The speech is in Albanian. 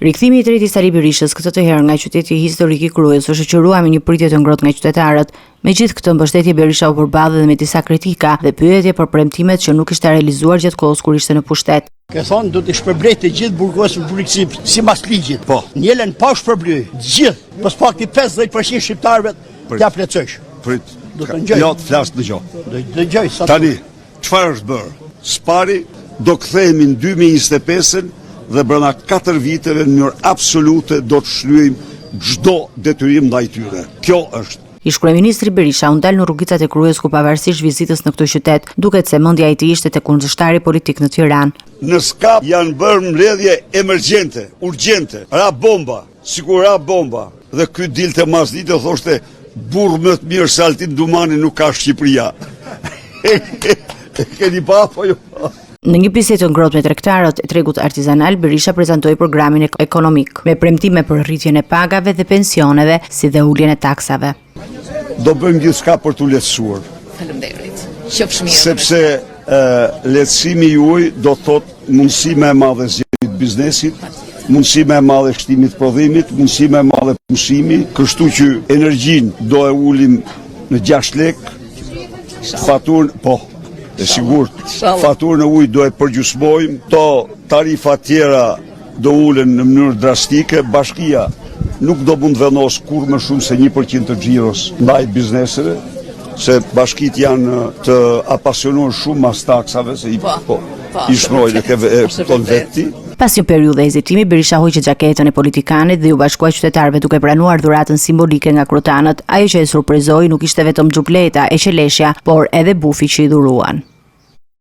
Rikthimi i tretë i Sali Berishës këtë të herë nga qyteti historik i Krujës u shoqërua me një pritje të ngrohtë nga qytetarët. Megjithë këtë mbështetje, Berisha u përballë dhe me disa kritika dhe pyetje për premtimet që nuk ishte realizuar gjatë kohës kur ishte në pushtet. Ka thonë do të shpërblej të gjithë burgosë në Republikë sipas ligjit. Po. Njëlen pa shpërblej gjithë, pas pakti 50% shqiptarëve t'ia plotësh. Prit. Do të ngjoj. Jo, të flas dëgjoj. Dëgjoj sa. Tani, çfarë është bërë? Spari do kthehemi në 2025 dhe brenda 4 viteve në mënyrë absolute do të shlyejmë çdo detyrim ndaj tyre. Kjo është. Ish kryeministri Berisha u ndal në rrugicat e Krujës ku pavarësisht vizitës në këtë qytet, duket se mendja e tij ishte tek kundërshtari politik në Tiranë. Në skap janë bërë mbledhje emergjente, urgjente, ra bomba, sikur ra bomba. Dhe ky dilte mas dite thoshte burr më të mirë se Altin Dumani nuk ka Shqipëria. Keni pa apo jo? Në një bisedë të ngrohtë me tregtarët e tregut artizanal, Berisha prezantoi programin ekonomik me premtime për rritjen e pagave dhe pensioneve, si dhe uljen e taksave. Do bëjmë gjithçka për t'u lehtësuar. Faleminderit. Qofsh mirë. Sepse lehtësimi juaj do thotë mundësi më e madhe zgjedhjet biznesit, mundësi më e madhe shtimit prodhimit, mundësi më e madhe pushimi, kështu që energjinë do e ulim në 6 lekë, faturën, po, e sigurt, faturën e ujit do e përgjysmojmë, to tarifa tjera do ulen në mënyrë drastike, bashkia nuk do mund vendos kur më shumë se 1% të xhiros ndaj bizneseve, se bashkit janë të apasionuar shumë mas taksave, se i shnojnë ton veti. Pas një periudhe hezitimi, Berisha hoqi xhaketën e politikanit dhe u bashkua qytetarëve duke pranuar dhuratën simbolike nga krutanët. Ajo që e surprizoi nuk ishte vetëm xhupleta e qeleshja, por edhe bufi që i dhuruan.